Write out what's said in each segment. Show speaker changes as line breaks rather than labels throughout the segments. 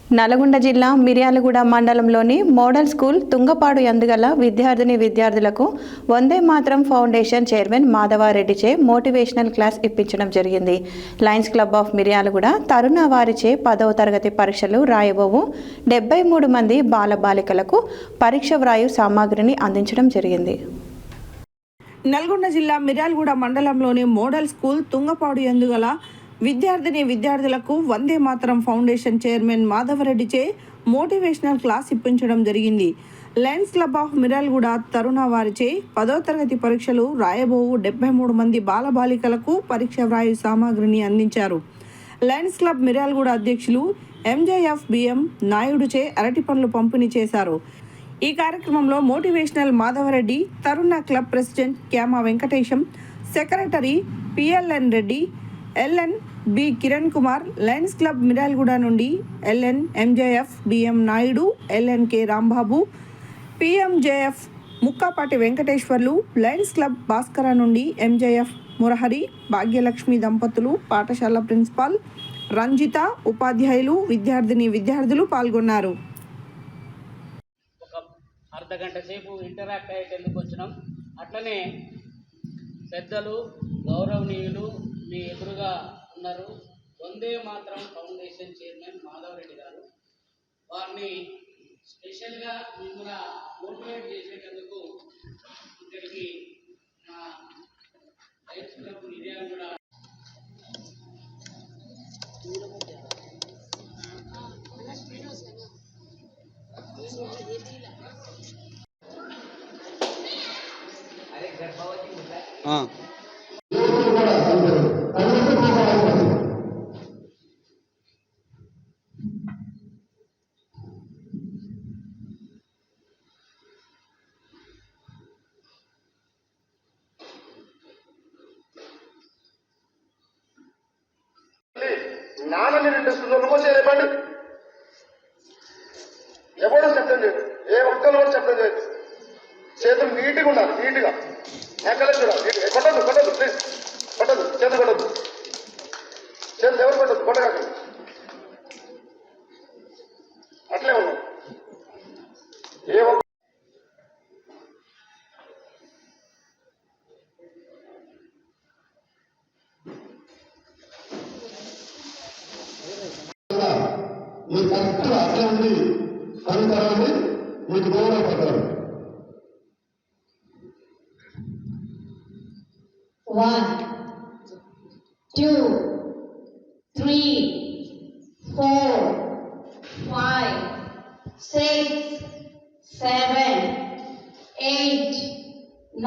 నల్గొండ జిల్లా మిర్యాలగూడ మండలంలోని model school Tungapadu యందుగల విద్యార్థులకు Vande Mataram foundation chairman మాధవారెడ్డిచే motivational class ఇప్పించడం జరిగింది. లయన్స్ క్లబ్ ఆఫ్ మిర్యాలగూడ తరుణ వారిచే 10వ తరగతి పరీక్షలు రాయబోవు 73 మంది బాలబాలికలకు పరీక్ష వ్రాయు సామాగ్రిని అందించడం జరిగింది.
నల్గొండ జిల్లా మిర్యాలగూడ మండలంలోని మోడల్ స్కూల్ తుంగపాడు యందుగల విద్యార్థులకు Vande Mataram foundation chairman మాధవరెడ్డిచే motivational class ఇప్పించడం జరిగింది. లయన్స్ క్లబ్ ఆఫ్ మిర్యాలగూడ తరుణ వారిచే 10వ తరగతి పరీక్షలు రాయబోవు 73 మంది బాలబాలికలకు పరీక్ష వ్రాయు సామాగ్రిని అందించారు. లయన్స్ క్లబ్ మిర్యాలగూడ అధ్యక్షులు ఎంజేఎఫ్ బిఎం నాయుడుచే అరటి పండ్లు పంపిణీ చేశారు. ఈ కార్యక్రమంలో motivational Madhavareddy, Taruna club president Kyama Venkatesham, secretary PLN Reddy, LN B Kiran Kumar, Lions club Miryalaguda నుండి LN MJF BM Naidu, LN K Rambabu, PMJF Mukkapati Venkateswarlu, Lions club Bhaskara నుండి ఎంజేఎఫ్ మురహరి, భాగ్యలక్ష్మి దంపతులు, పాఠశాల ప్రిన్సిపాల్ రంజిత, ఉపాధ్యాయులు, విద్యార్థులు పాల్గొన్నారు.
అర్ధగంట సేపు ఇంటరాక్ట్ అయ్యేందుకు వచ్చినాం. అట్లనే పెద్దలు గౌరవనీయులు మీ ఎదురుగా ఉన్నారు. వందే మాతరం ఫౌండేషన్ చైర్మన్ మాధవరెడ్డి గారు, వారిని స్పెషల్గా మిమ్మల్ని మోటివేట్ చేసేటందుకు ఇక్కడికి మా లయన్స్ క్లబ్ మిర్యాలగూడ
నాన్నని 2 సున్నలు చేయబండి. ఎవడో శబ్దం చేయదు, ఏ ఒక్కరు కూడా శబ్దం చేయదు. చేతులు నీట్గా ఉండాలి, నీట్గా ఎక్కడ చూడాలి. కొట్టదు ప్లీజ్, కొట్టదు, చేతులు కొట్టదు, చేతులు ఎవరు కొట్టదు, కొట్టకండి. అట్లే ఉన్నాం. ఏ ఒక్క
మీ కరెక్ట్ అట్లే ఉంది కనుకరాన్ని మీకు గౌరవపడ్డారు.
1 2 3 4 5 6 7 8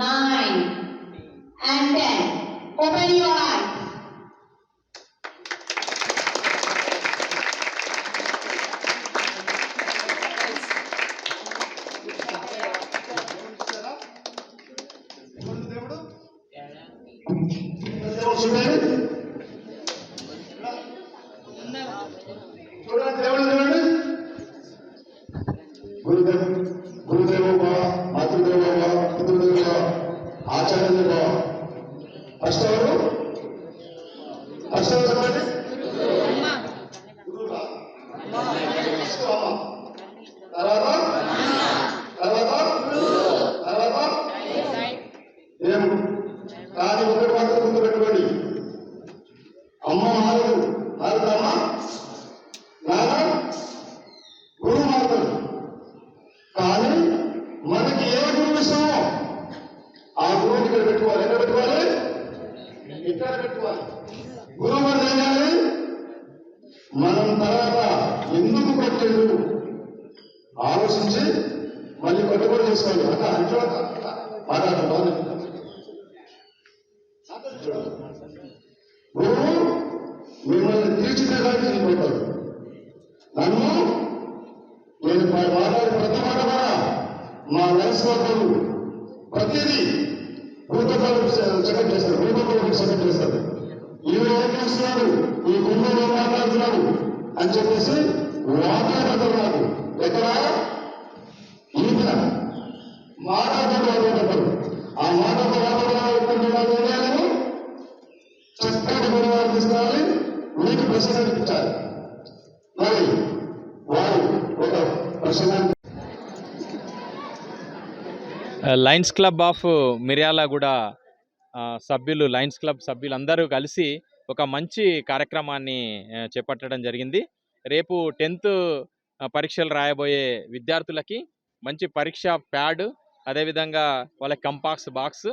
9 and 10. Open your eyes.
గురుదేవ మాతృదేవ పితృదేవ ఆచార్యదేవ అష్టవరు చెప్పండి. తర్వాత ఏం కానీ ఒకటి మాత్రం గుర్తు పెట్టుకోండి. అమ్మ మారుదమ్మ, నాన్న గురువు మారుతాడు. కానీ మనకి ఏ గురువు ఇష్టమో ఆ గురువుని ఇక్కడ పెట్టుకోవాలి. ఎక్కడ పెట్టుకోవాలి? ఇక్కడ పెట్టుకోవాలి. గురువు మరి చేయాలి. మనం తర్వాత ఎందుకు కొట్టలేదు ఆలోచించి మళ్ళీ కొట్టుబడి చేసుకోవాలి. అట్లా ఇంట్లో మాట్లాడతాం. గురువు మిమ్మల్ని తీర్చిదిద్దడానికి నిలబడతాడు. నన్ను నేను మాట్లాడే ప్రతి మాట కూడా మా లయన్స్ వర్గాలు ప్రతిదీ భూతకాలు సెకండ్ చేస్తారు, భూతకాలు సెకండ్ చేస్తారు. ఈవిడ ఏం చేస్తున్నారు, ఈ గుండెలో మాట్లాడుతున్నారు అని చెప్పేసి వాతావరణం ఎక్కడ ఈయన మాట్లాడుతున్నారు. ఆ మాట్లాడుతున్నారు చక్కటి గురువారు తీసుకోవాలి, మీకు ప్రశ్న ఇప్పించాలి. మరి ప్రశ్న
లయన్స్ క్లబ్ ఆఫ్ మిర్యాలగూడ సభ్యులు, లయన్స్ క్లబ్ సభ్యులందరూ కలిసి ఒక మంచి కార్యక్రమాన్ని చేపట్టడం జరిగింది. రేపు 10th పరీక్షలు రాయబోయే విద్యార్థులకి మంచి పరీక్ష ప్యాడ్, అదేవిధంగా వాళ్ళ కంపాక్స్ బాక్స్,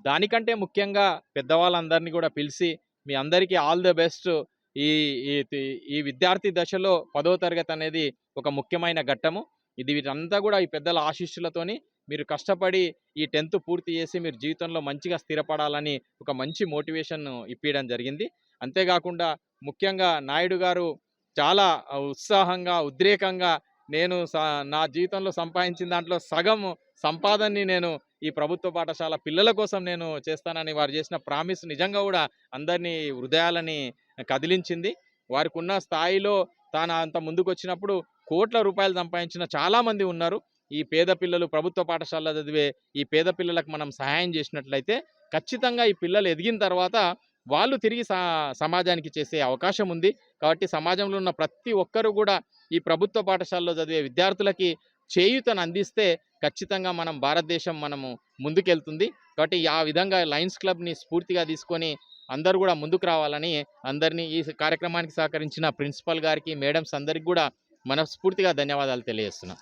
దానికంటే ముఖ్యంగా పెద్దవాళ్ళందరినీ కూడా పిలిచి మీ అందరికీ ఆల్ ద బెస్ట్. ఈ ఈ విద్యార్థి దశలో 10వ తరగతి అనేది ఒక ముఖ్యమైన ఘట్టము. ఇది వీరంతా కూడా ఈ పెద్దల ఆశీస్సులతోని మీరు కష్టపడి ఈ 10th పూర్తి చేసి మీరు జీవితంలో మంచిగా స్థిరపడాలని ఒక మంచి మోటివేషన్ ఇప్పించడం జరిగింది. అంతేకాకుండా ముఖ్యంగా నాయుడు గారు చాలా ఉత్సాహంగా, ఉద్రేకంగా నేను నా జీవితంలో సంపాదించిన దాంట్లో సగం సంపాదనని నేను ఈ ప్రభుత్వ పాఠశాల పిల్లల కోసం నేను చేస్తానని వారు చేసిన ప్రామిస్ నిజంగా కూడా అందరినీ హృదయాలని కదిలించింది. వారికి ఉన్న స్థాయిలో తాను అంత ముందుకు వచ్చినప్పుడు కోట్ల రూపాయలు సంపాదించిన చాలామంది ఉన్నారు. ఈ పేద పిల్లలు, ప్రభుత్వ పాఠశాలలో చదివే ఈ పేద పిల్లలకు మనం సహాయం చేసినట్లయితే ఖచ్చితంగా ఈ పిల్లలు ఎదిగిన తర్వాత వాళ్ళు తిరిగి సమాజానికి చేసే అవకాశం ఉంది. కాబట్టి సమాజంలో ఉన్న ప్రతి ఒక్కరూ కూడా ఈ ప్రభుత్వ పాఠశాలలో చదివే విద్యార్థులకి చేయూతను అందిస్తే ఖచ్చితంగా భారతదేశం ముందుకెళ్తుంది. కాబట్టి ఆ విధంగా లయన్స్ క్లబ్ని స్ఫూర్తిగా తీసుకొని అందరూ కూడా ముందుకు రావాలని అందరినీ, ఈ కార్యక్రమానికి సహకరించిన ప్రిన్సిపల్ గారికి, మేడమ్స్ అందరికీ కూడా మనస్ఫూర్తిగా ధన్యవాదాలు తెలియజేస్తున్నాం.